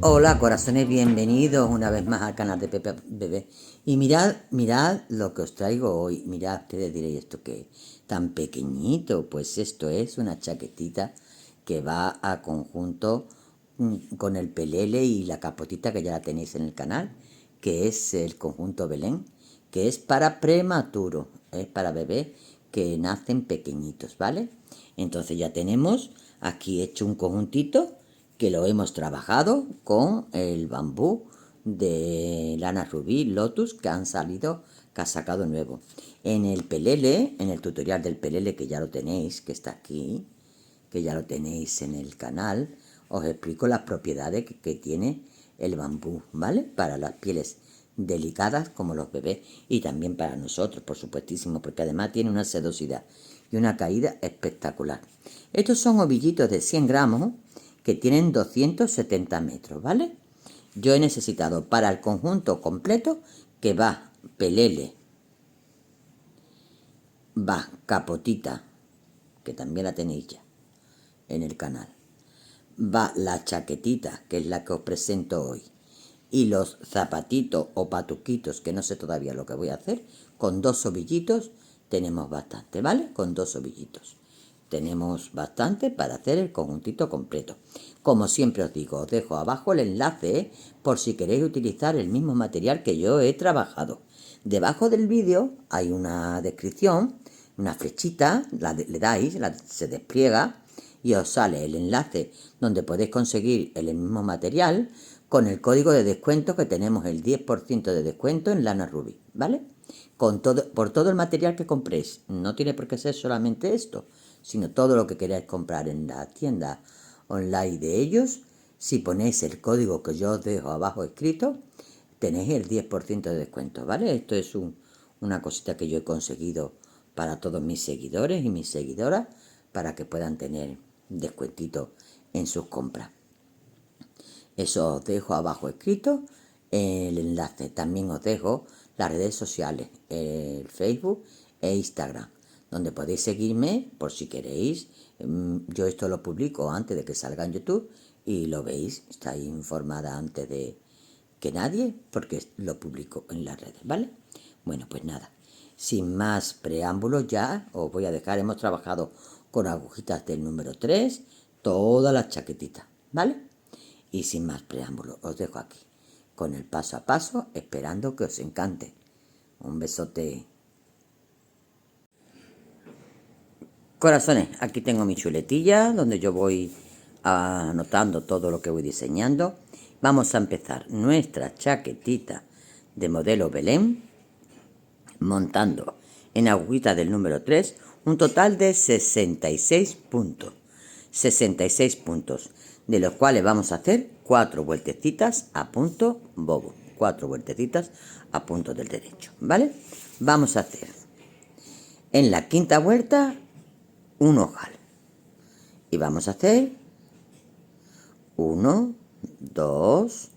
Hola corazones, bienvenidos una vez más al canal de Pepe Bebé. Y mirad lo que os traigo hoy. Mirad, ustedes diréis, ¿esto qué es? Tan pequeñito. Pues esto es una chaquetita que va a conjunto con el pelele y la capotita que ya la tenéis en el canal, que es el conjunto Belén, que es para prematuro, es para bebés que nacen pequeñitos, ¿vale? Entonces ya tenemos aquí hecho un conjuntito que lo hemos trabajado con el bambú de lana rubí Lotus que ha sacado nuevo. En el pelele, en el tutorial del pelele, que ya lo tenéis, que está aquí, que ya lo tenéis en el canal, os explico las propiedades que tiene el bambú, ¿vale? Para las pieles delicadas como los bebés y también para nosotros, por supuestísimo, porque además tiene una sedosidad y una caída espectacular. Estos son ovillitos de 100 gramos que tienen 270 metros, ¿vale? Yo he necesitado para el conjunto completo, que va pelele, va capotita, que también la tenéis ya en el canal, va la chaquetita, que es la que os presento hoy, y los zapatitos o patuquitos, que no sé todavía lo que voy a hacer, con 2 ovillitos tenemos bastante, ¿vale? Con 2 ovillitos tenemos bastante para hacer el conjuntito completo. Como siempre os digo, os dejo abajo el enlace por si queréis utilizar el mismo material que yo he trabajado. Debajo del vídeo hay una descripción, una flechita, le dais, se despliega y os sale el enlace donde podéis conseguir el mismo material con el código de descuento que tenemos el 10% de descuento en lana rubí, ¿vale? Por todo el material que compréis. No tiene por qué ser solamente esto, sino todo lo que queráis comprar en la tienda online de ellos. Si ponéis el código que yo os dejo abajo escrito, tenéis el 10% de descuento, ¿vale? Esto es una cosita que yo he conseguido para todos mis seguidores y mis seguidoras, para que puedan tener descuentito en sus compras. Eso os dejo abajo escrito el enlace. También os dejo las redes sociales, el Facebook e Instagram, donde podéis seguirme por si queréis. Yo esto lo publico antes de que salga en YouTube y lo veis, estáis informada antes de que nadie, porque lo publico en las redes, ¿vale? Bueno, pues nada, sin más preámbulos ya os voy a dejar. Hemos trabajado con agujitas del número 3 todas las chaquetitas, ¿vale? Y sin más preámbulos os dejo aquí con el paso a paso, esperando que os encante. Un besote. Corazones, aquí tengo mi chuletilla donde yo voy anotando todo lo que voy diseñando. Vamos a empezar nuestra chaquetita de modelo Belén, montando en agujita del número 3 un total de 66 puntos. 66 puntos, de los cuales vamos a hacer 4 vueltecitas a punto bobo. 4 vueltecitas a punto del derecho, ¿vale? Vamos a hacer en la quinta vuelta un ojal. Y vamos a hacer 1, 2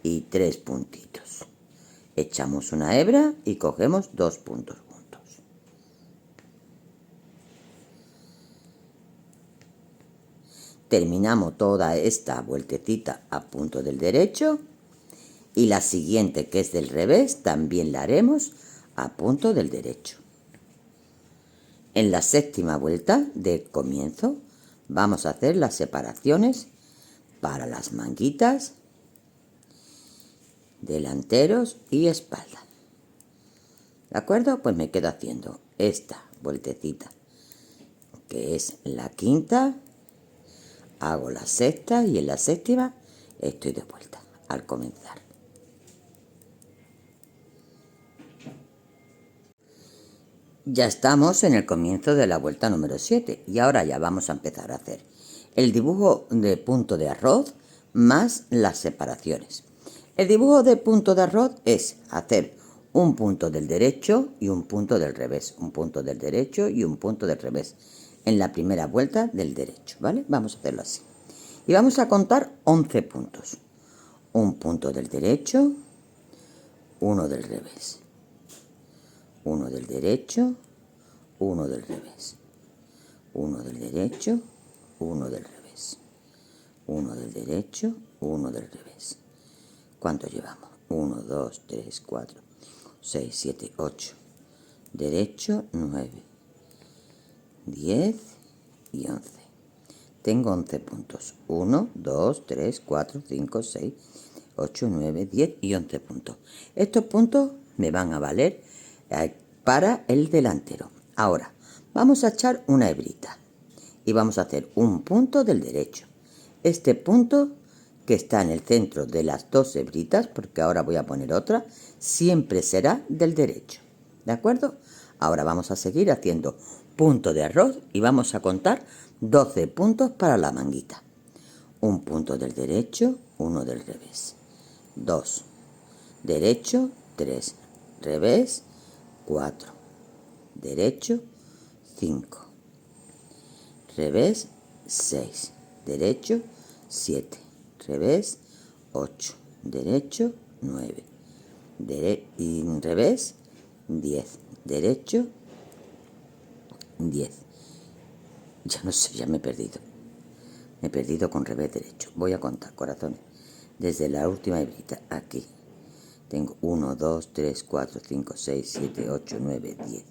y 3 puntitos. Echamos una hebra y cogemos 2 puntos juntos. Terminamos toda esta vueltecita a punto del derecho y la siguiente, que es del revés, también la haremos a punto del derecho. En la séptima vuelta del comienzo vamos a hacer las separaciones para las manguitas, delanteros y espalda. ¿De acuerdo? Pues me quedo haciendo esta vueltecita, que es la quinta, hago la sexta y en la séptima estoy de vuelta al comenzar. Ya estamos en el comienzo de la vuelta número 7 y ahora ya vamos a empezar a hacer el dibujo de punto de arroz más las separaciones. El dibujo de punto de arroz es hacer un punto del derecho y un punto del revés, un punto del derecho y un punto del revés en la primera vuelta del derecho, ¿vale? Vamos a hacerlo así. Y vamos a contar 11 puntos. Un punto del derecho, uno del revés, uno del derecho, uno del revés, uno del derecho, uno del revés, uno del derecho, uno del revés. ¿Cuánto llevamos? 1, 2, 3, 4, 6, 7, 8. Derecho, 9, 10 y 11. Tengo 11 puntos. 1, 2, 3, 4, 5, 6, 8, 9, 10 y 11 puntos. Estos puntos me van a valer para el delantero. Ahora, vamos a echar una hebrita y vamos a hacer un punto del derecho. Este punto que está en el centro de las dos hebritas, porque ahora voy a poner otra, siempre será del derecho. ¿De acuerdo? Ahora vamos a seguir haciendo punto de arroz y vamos a contar 12 puntos para la manguita. Un punto del derecho, uno del revés. 2. Derecho, 3. Revés, 4. Derecho, 5. Revés, 6. Derecho, 7. Revés, 8. Derecho, 9. Y revés, 10. Derecho, 10. Ya no sé, ya me he perdido. Me he perdido con revés derecho. Voy a contar, corazones. Desde la última hebrita, aquí. Tengo 1, 2, 3, 4, 5, 6, 7, 8, 9, 10,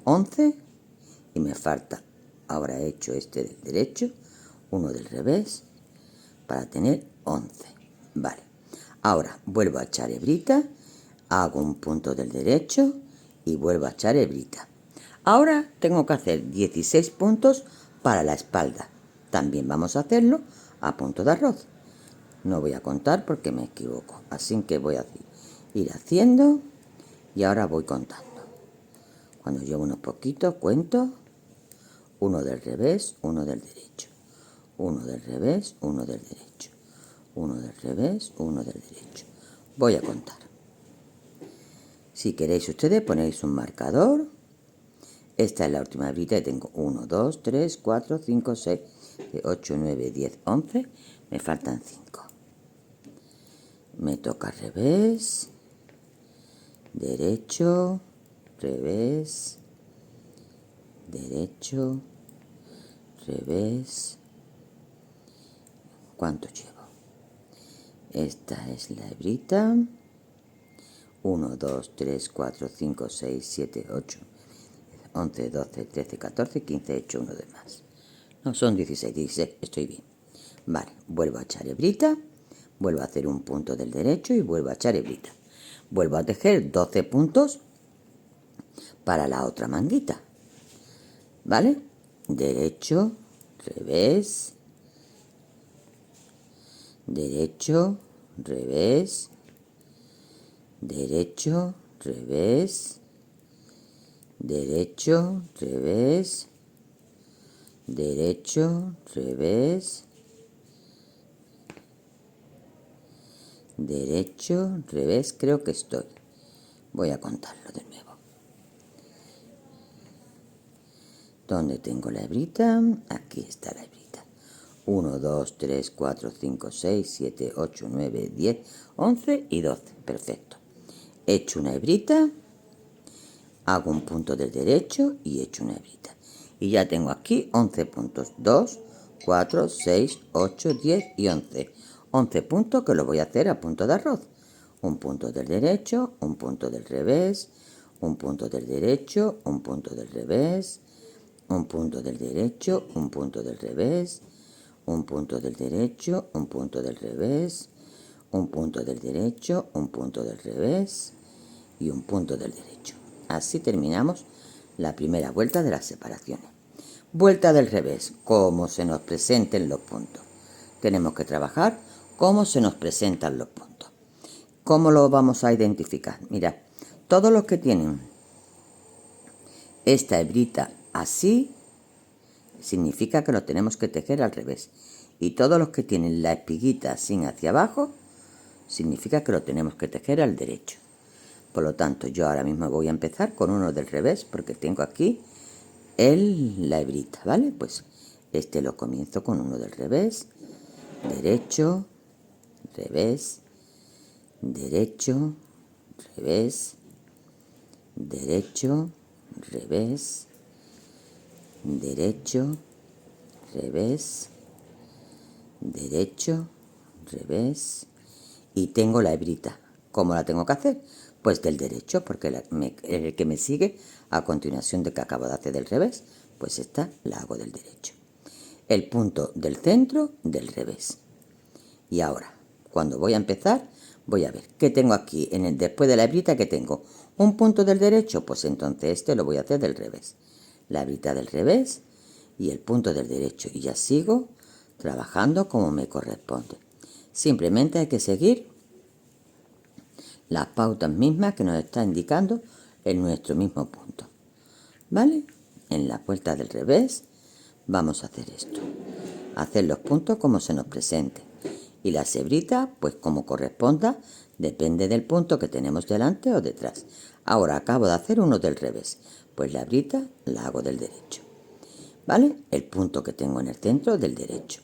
11. Y me falta, ahora he hecho este del derecho, uno del revés, para tener 11. Vale. Ahora vuelvo a echar hebrita, hago un punto del derecho y vuelvo a echar hebrita. Ahora tengo que hacer 16 puntos para la espalda. También vamos a hacerlo a punto de arroz. No voy a contar porque me equivoco. Así que voy a ir haciendo y ahora voy contando. Cuando llevo unos poquitos, cuento. Uno del revés, uno del derecho. Uno del revés, uno del derecho. Uno del revés, uno del derecho. Voy a contar. Si queréis ustedes ponéis un marcador. Esta es la última hebrita y tengo 1, 2, 3, 4, 5, 6, 8, 9, 10, 11. Me faltan 5. Me toca revés, derecho, revés, derecho, revés. ¿Cuánto llevo? Esta es la hebrita. 1, 2, 3, 4, 5, 6, 7, 8, 11, 12, 13, 14, 15, he hecho uno de más. No, son 16, 16, estoy bien. Vale, vuelvo a echar hebrita, vuelvo a hacer un punto del derecho y vuelvo a echar hebrita. Vuelvo a tejer 12 puntos para la otra manguita. ¿Vale? Derecho, revés, derecho, revés, derecho, revés, derecho, revés, derecho, revés, derecho, revés, creo que estoy. Voy a contarlo de nuevo. ¿Dónde tengo la hebrita? Aquí está la hebrita. 1, 2, 3, 4, 5, 6, 7, 8, 9, 10, 11 y 12. Perfecto. He hecho una hebrita, hago un punto del derecho y he hecho una hebrita. Y ya tengo aquí 11 puntos. 2, 4, 6, 8, 10 y 11. 11 puntos que lo voy a hacer a punto de arroz. Un punto del derecho, un punto del revés, un punto del derecho, un punto del revés, un punto del derecho, un punto del revés, un punto del derecho, un punto del revés, un punto del derecho, un punto del revés y un punto del derecho. Así terminamos la primera vuelta de las separaciones. Vuelta del revés, cómo se nos presenten los puntos. Tenemos que trabajar cómo se nos presentan los puntos. ¿Cómo lo vamos a identificar? Mirad, todos los que tienen esta hebrita así, significa que lo tenemos que tejer al revés. Y todos los que tienen la espiguita sin hacia abajo, significa que lo tenemos que tejer al derecho. Por lo tanto, yo ahora mismo voy a empezar con uno del revés, porque tengo aquí la hebrita, ¿vale? Pues este lo comienzo con uno del revés, derecho, revés, derecho, revés, derecho, revés, derecho, revés, derecho, revés, y tengo la hebrita. ¿Cómo la tengo que hacer? Pues del derecho, porque el que me sigue a continuación de que acabo de hacer del revés, pues esta la hago del derecho. El punto del centro del revés. Y ahora, cuando voy a empezar, voy a ver qué tengo aquí después de la hebrita, que tengo un punto del derecho, pues entonces este lo voy a hacer del revés. La hebrita del revés y el punto del derecho, y ya sigo trabajando como me corresponde. Simplemente hay que seguir las pautas mismas que nos está indicando en nuestro mismo punto, ¿vale? En la vuelta del revés vamos a hacer esto, hacer los puntos como se nos presente, y las hebritas pues como corresponda, depende del punto que tenemos delante o detrás. Ahora acabo de hacer uno del revés, pues la hebrita la hago del derecho, ¿vale? El punto que tengo en el centro del derecho,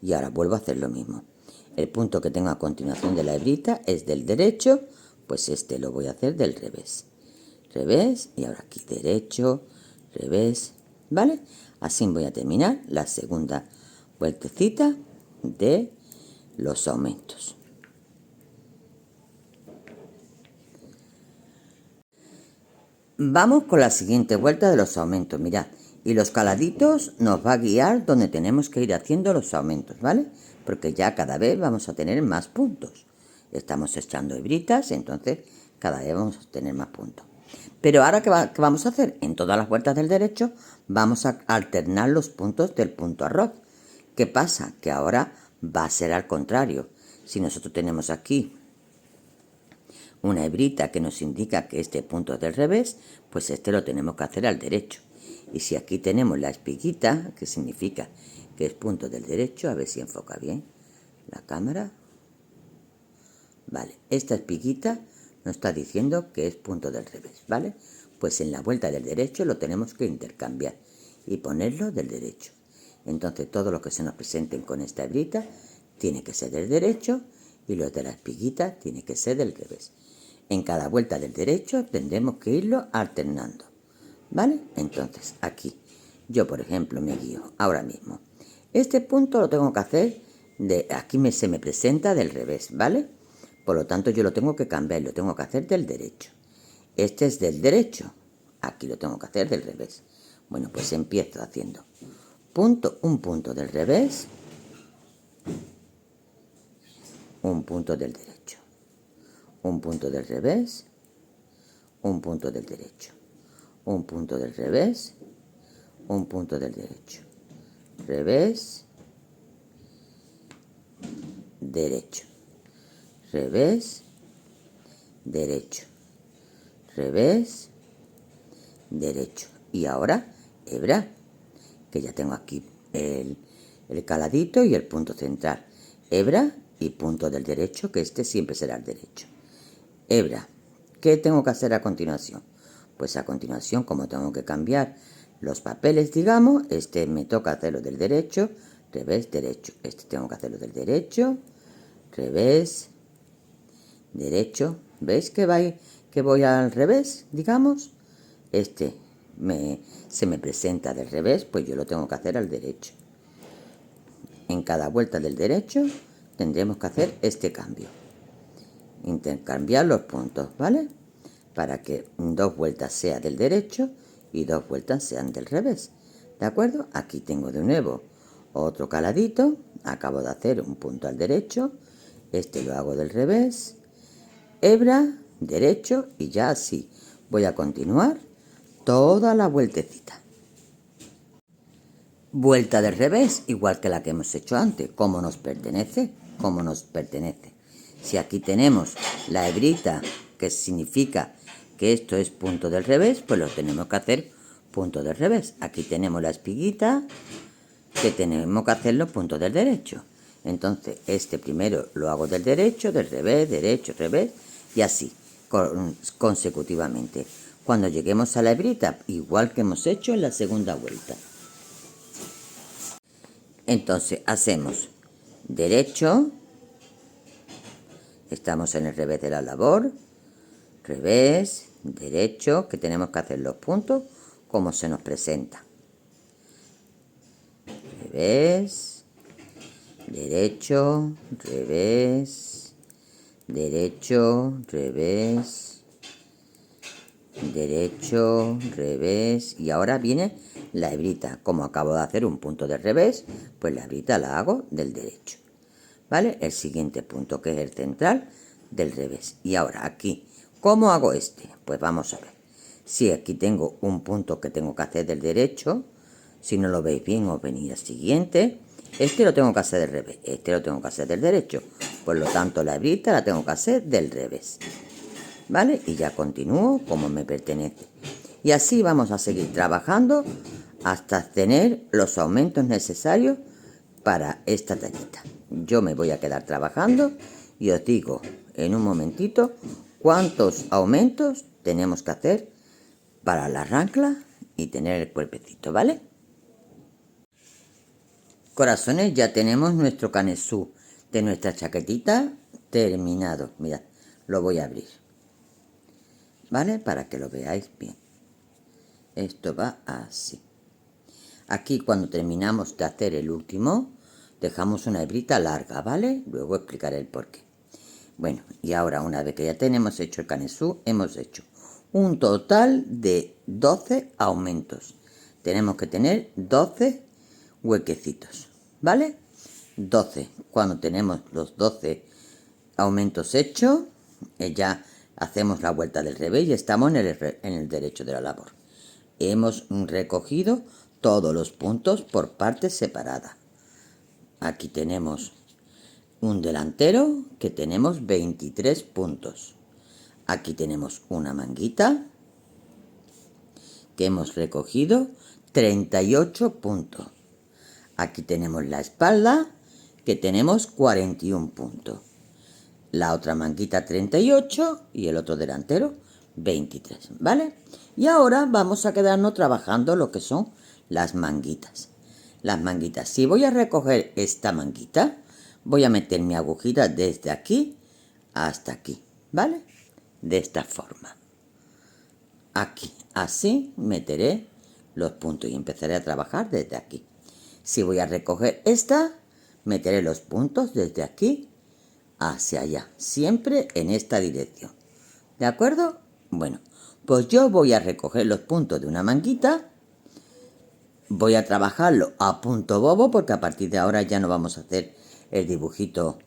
y ahora vuelvo a hacer lo mismo. El punto que tengo a continuación de la hebrita es del derecho, pues este lo voy a hacer del revés. Revés, y ahora aquí derecho, revés, ¿vale? Así voy a terminar la segunda vueltecita de los aumentos. Vamos con la siguiente vuelta de los aumentos, mirad. Y los caladitos nos va a guiar donde tenemos que ir haciendo los aumentos, ¿vale? Porque ya cada vez vamos a tener más puntos. Estamos echando hebritas, entonces cada vez vamos a tener más puntos. Pero ahora, ¿qué vamos a hacer? En todas las vueltas del derecho vamos a alternar los puntos del punto arroz. ¿Qué pasa? Que ahora va a ser al contrario. Si nosotros tenemos aquí una hebrita que nos indica que este punto es del revés, pues este lo tenemos que hacer al derecho. Y si aquí tenemos la espiguita, que significa que es punto del derecho, a ver si enfoca bien la cámara. Vale, esta espiguita nos está diciendo que es punto del revés, ¿vale? Pues en la vuelta del derecho lo tenemos que intercambiar y ponerlo del derecho. Entonces todo lo que se nos presenten con esta hebrita tiene que ser del derecho, y los de la espiguita tiene que ser del revés. En cada vuelta del derecho tendremos que irlo alternando, ¿vale? Entonces aquí yo, por ejemplo, me guío ahora mismo. Este punto lo tengo que hacer aquí se me presenta del revés, ¿vale? Por lo tanto yo lo tengo que cambiar, lo tengo que hacer del derecho. Este es del derecho, aquí lo tengo que hacer del revés. Bueno, pues empiezo haciendo un punto del revés, un punto del derecho, un punto del revés, un punto del derecho, un punto del revés, un punto del derecho, revés, derecho, revés, derecho, revés, derecho. Y ahora hebra, que ya tengo aquí el caladito y el punto central. Hebra y punto del derecho, que este siempre será el derecho. Hebra. ¿Qué tengo que hacer a continuación? Pues a continuación, como tengo que cambiar los papeles, digamos, este me toca hacerlo del derecho, revés, derecho. Este tengo que hacerlo del derecho, revés, derecho. ¿Veis que voy al revés, digamos? Este se me presenta del revés, pues yo lo tengo que hacer al derecho. En cada vuelta del derecho tendremos que hacer este cambio. Intercambiar los puntos, ¿vale? Para que 2 vueltas sea del derecho y 2 vueltas sean del revés. ¿De acuerdo? Aquí tengo de nuevo otro caladito. Acabo de hacer un punto al derecho. Este lo hago del revés. Hebra, derecho, y ya así voy a continuar toda la vueltecita. Vuelta del revés, igual que la que hemos hecho antes. ¿Cómo nos pertenece? ¿Cómo nos pertenece? Si aquí tenemos la hebrita, que significa que esto es punto del revés, pues lo tenemos que hacer punto del revés. Aquí tenemos la espiguita que tenemos que hacer los puntos del derecho. Entonces este primero lo hago del derecho, del revés, derecho, revés y así consecutivamente. Cuando lleguemos a la hebrita, igual que hemos hecho en la segunda vuelta. Entonces hacemos derecho, estamos en el revés de la labor, revés, derecho, que tenemos que hacer los puntos como se nos presenta. Revés, derecho, revés, derecho, revés, derecho, revés, y ahora viene la hebrita. Como acabo de hacer un punto del revés, pues la hebrita la hago del derecho, ¿vale? El siguiente punto, que es el central, del revés. Y ahora aquí, ¿cómo hago este? Pues vamos a ver. Si aquí tengo un punto que tengo que hacer del derecho, si no lo veis bien os venís al siguiente. Este lo tengo que hacer del revés, este lo tengo que hacer del derecho. Por lo tanto, la hebrita la tengo que hacer del revés, ¿vale? Y ya continúo como me pertenece. Y así vamos a seguir trabajando hasta tener los aumentos necesarios para esta tallita. Yo me voy a quedar trabajando y os digo en un momentito cuántos aumentos tenemos que hacer para la rancla y tener el cuerpecito, ¿vale? Corazones, ya tenemos nuestro canesú de nuestra chaquetita terminado. Mirad, lo voy a abrir, ¿vale? Para que lo veáis bien. Esto va así. Aquí cuando terminamos de hacer el último, dejamos una hebrita larga, ¿vale? Luego explicaré el porqué. Bueno, y ahora una vez que ya tenemos hecho el canesú, hemos hecho un total de 12 aumentos. Tenemos que tener 12 huequecitos, ¿vale? 12. Cuando tenemos los 12 aumentos hechos, ya hacemos la vuelta del revés y estamos en el derecho de la labor. Hemos recogido todos los puntos por partes separadas. Aquí tenemos un delantero que tenemos 23 puntos. Aquí tenemos una manguita que hemos recogido 38 puntos. Aquí tenemos la espalda que tenemos 41 puntos. La otra manguita 38 y el otro delantero 23, ¿vale? Y ahora vamos a quedarnos trabajando lo que son las manguitas. Las manguitas. Si voy a recoger esta manguita, voy a meter mi agujita desde aquí hasta aquí, ¿vale? De esta forma. Aquí, así meteré los puntos y empezaré a trabajar desde aquí. Si voy a recoger esta, meteré los puntos desde aquí hacia allá, siempre en esta dirección. ¿De acuerdo? Bueno, pues yo voy a recoger los puntos de una manguita. Voy a trabajarlo a punto bobo, porque a partir de ahora ya no vamos a hacer el dibujito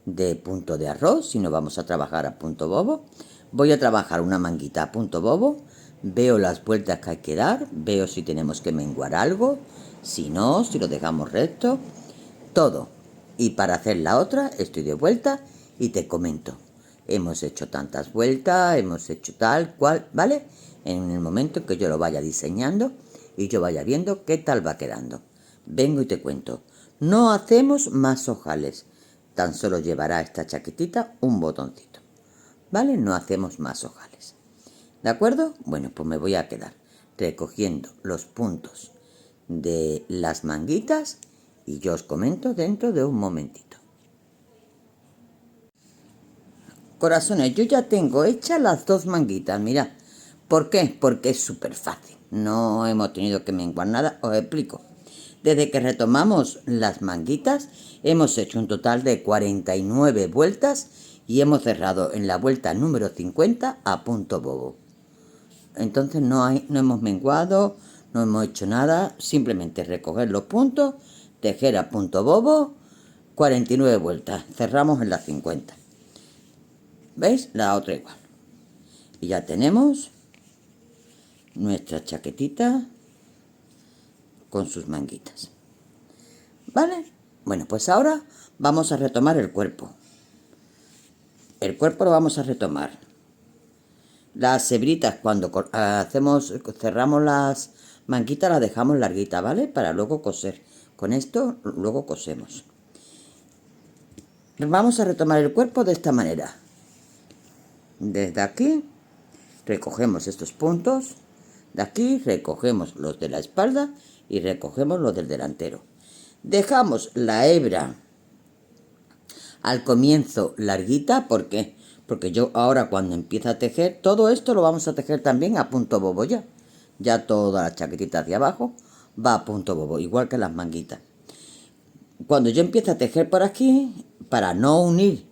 de punto de arroz, sino vamos a trabajar a punto bobo. Voy a trabajar una manguita a punto bobo, veo las vueltas que hay que dar, veo si tenemos que menguar algo, si no, si lo dejamos recto, todo. Y para hacer la otra estoy de vuelta y te comento. Hemos hecho tantas vueltas, hemos hecho tal cual, ¿vale? En el momento que yo lo vaya diseñando y yo vaya viendo qué tal va quedando. Vengo y te cuento. No hacemos más ojales. Tan solo llevará esta chaquetita un botoncito, ¿vale? No hacemos más ojales. ¿De acuerdo? Bueno, pues me voy a quedar recogiendo los puntos de las manguitas y yo os comento dentro de un momentito. Corazones, yo ya tengo hechas las dos manguitas, mirad. ¿Por qué? Porque es súper fácil. No hemos tenido que menguar nada, os explico. Desde que retomamos las manguitas, hemos hecho un total de 49 vueltas y hemos cerrado en la vuelta número 50 a punto bobo. Entonces no hemos menguado, no hemos hecho nada, simplemente recoger los puntos, tejer a punto bobo, 49 vueltas, cerramos en las 50. ¿Veis? La otra igual. Y ya tenemos nuestra chaquetita con sus manguitas, ¿vale? Bueno, pues ahora vamos a retomar el cuerpo. El cuerpo lo vamos a retomar. Las hebritas, cuando cerramos las manguita la dejamos larguita, ¿vale? Para luego coser. Con esto luego cosemos. Vamos a retomar el cuerpo de esta manera. Desde aquí recogemos estos puntos. De aquí recogemos los de la espalda y recogemos los del delantero. Dejamos la hebra al comienzo larguita. ¿Por qué? Porque yo ahora cuando empiezo a tejer, todo esto lo vamos a tejer también a punto bobo ya. Ya toda la chaquetita hacia abajo va a punto bobo, igual que las manguitas. Cuando yo empiezo a tejer por aquí, para no unir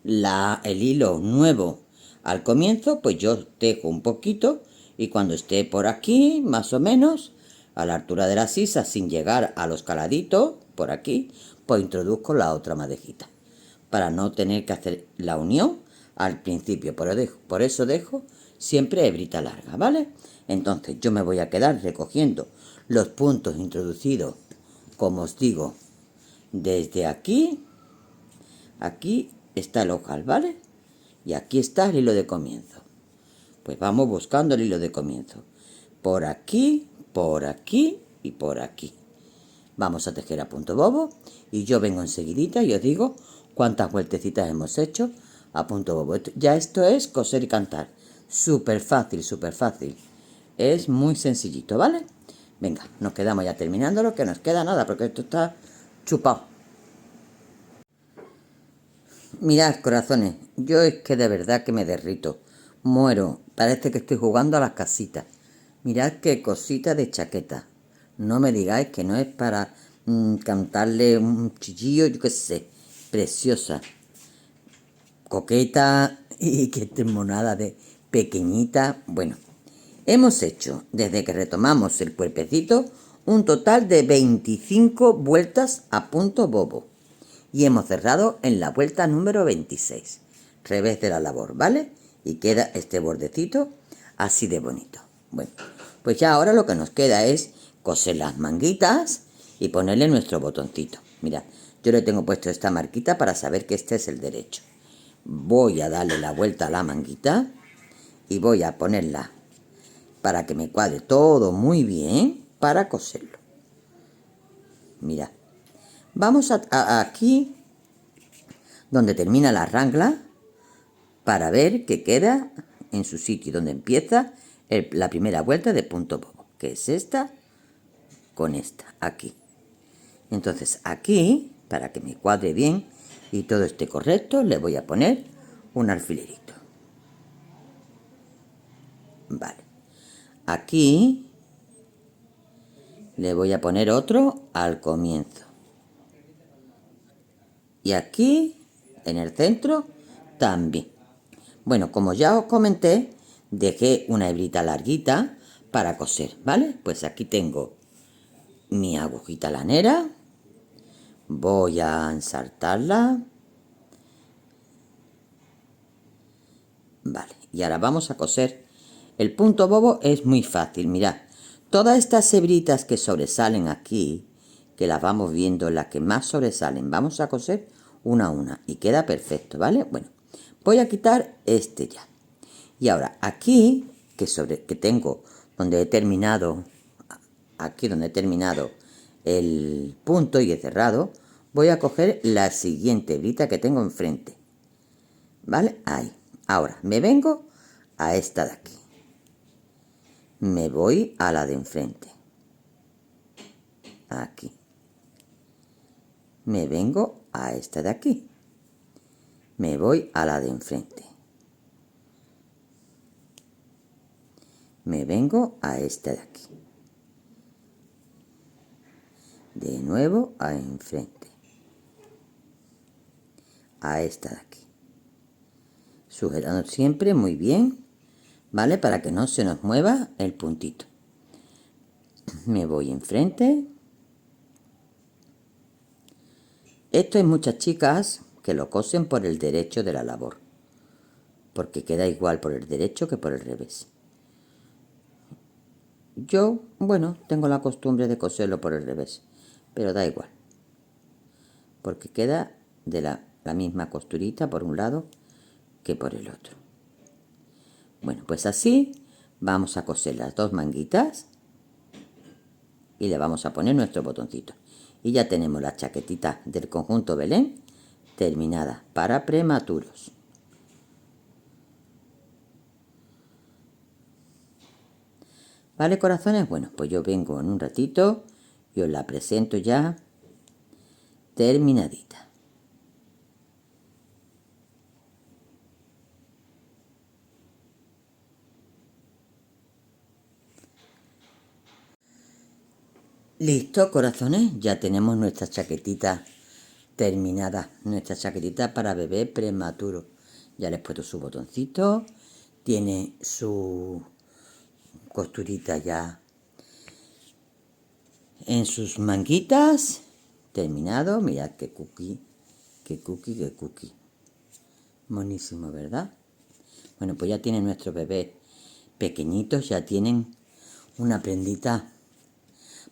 el hilo nuevo al comienzo, pues yo tejo un poquito y cuando esté por aquí, más o menos, a la altura de la sisa, sin llegar a los caladitos, por aquí, pues introduzco la otra madejita, para no tener que hacer la unión al principio. Por eso dejo siempre hebrita larga, ¿vale? Entonces yo me voy a quedar recogiendo los puntos introducidos, como os digo, desde aquí. Aquí está el ojal, ¿vale? Y aquí está el hilo de comienzo. Pues vamos buscando el hilo de comienzo. Por aquí y por aquí. Vamos a tejer a punto bobo y yo vengo enseguidita y os digo cuántas vueltecitas hemos hecho a punto bobo. Ya esto es coser y cantar. Súper fácil, súper fácil. Es muy sencillito, ¿vale? Venga, nos quedamos ya terminándolo, que nos queda nada porque esto está chupado. Mirad, corazones, yo es que de verdad que me derrito. Muero. Parece que estoy jugando a las casitas. Mirad qué cosita de chaqueta. No me digáis que no es para cantarle un chillillo, yo qué sé. Preciosa. Coqueta y qué monada de pequeñita. Bueno, hemos hecho, desde que retomamos el cuerpecito, un total de 25 vueltas a punto bobo. Y hemos cerrado en la vuelta número 26. Revés de la labor, ¿vale? Y queda este bordecito así de bonito. Bueno, pues ya ahora lo que nos queda es coser las manguitas y ponerle nuestro botoncito. Mirad, yo le tengo puesto esta marquita para saber que este es el derecho. Voy a darle la vuelta a la manguita y voy a ponerla para que me cuadre todo muy bien para coserlo. Mirad. Vamos aquí, donde termina la rangla, para ver que queda en su sitio, donde empieza la primera vuelta de punto bobo, que es esta con esta, aquí. Entonces aquí, para que me cuadre bien y todo esté correcto, le voy a poner un alfilerito. Vale. Aquí le voy a poner otro al comienzo. Y aquí, en el centro, también. Bueno, como ya os comenté, dejé una hebrita larguita para coser, ¿vale? Pues aquí tengo mi agujita lanera. Voy a ensartarla. Vale, y ahora vamos a coser. El punto bobo es muy fácil, mirad. Todas estas hebritas que sobresalen aquí, que las vamos viendo, las que más sobresalen, vamos a coser una a una y queda perfecto, ¿vale? Bueno, voy a quitar este ya. Y ahora aquí, que tengo donde he terminado, aquí donde he terminado el punto y he cerrado, voy a coger la siguiente hebrita que tengo enfrente, ¿vale? Ahí. Ahora me vengo a esta de aquí. Me voy a la de enfrente. Aquí. Me vengo a esta de aquí. Me voy a la de enfrente. Me vengo a esta de aquí. De nuevo a enfrente. A esta de aquí. Sujetando siempre muy bien, ¿vale? Para que no se nos mueva el puntito. Me voy enfrente. Esto hay muchas chicas que lo cosen por el derecho de la labor, porque queda igual por el derecho que por el revés. Yo, bueno, tengo la costumbre de coserlo por el revés, pero da igual, porque queda de la misma costurita por un lado que por el otro. Bueno, pues así vamos a coser las dos manguitas y le vamos a poner nuestro botoncito. Y ya tenemos la chaquetita del conjunto Belén terminada para prematuros. ¿Vale, corazones? Bueno, pues yo vengo en un ratito y os la presento ya terminadita. Listo, corazones, ya tenemos nuestra chaquetita terminada, nuestra chaquetita para bebé prematuro. Ya les he puesto su botoncito, tiene su costurita ya en sus manguitas, terminado. Mirad qué cookie, qué cookie, qué cookie. Monísimo, ¿verdad? Bueno, pues ya tienen nuestros bebés pequeñitos, ya tienen una prendita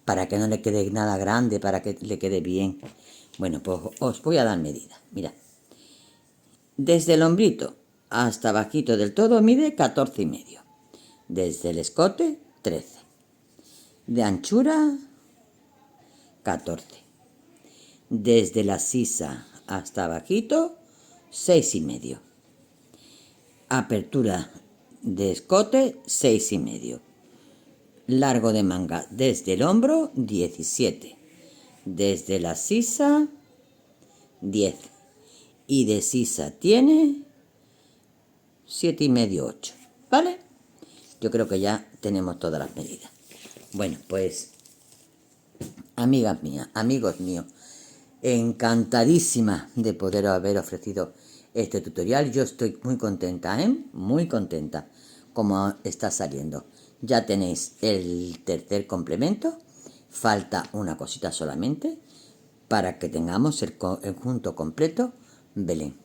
para que no le quede nada grande, para que le quede bien. Bueno, pues os voy a dar medidas. Mirad, desde el hombrito hasta bajito del todo mide 14,5. Desde el escote, 13. De anchura, 14. Desde la sisa hasta bajito, 6,5. Apertura de escote, 6,5. Largo de manga desde el hombro, 17. Desde la sisa, 10. Y de sisa tiene 7,5, 8. ¿Vale? Yo creo que ya tenemos todas las medidas. Bueno, pues, amigas mías, amigos míos, encantadísima de poder haber ofrecido este tutorial. Yo estoy muy contenta, muy contenta como está saliendo. Ya tenéis el tercer complemento, falta una cosita solamente para que tengamos el conjunto completo Belén.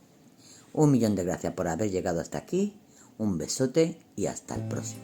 1.000.000 de gracias por haber llegado hasta aquí, un besote y hasta el próximo.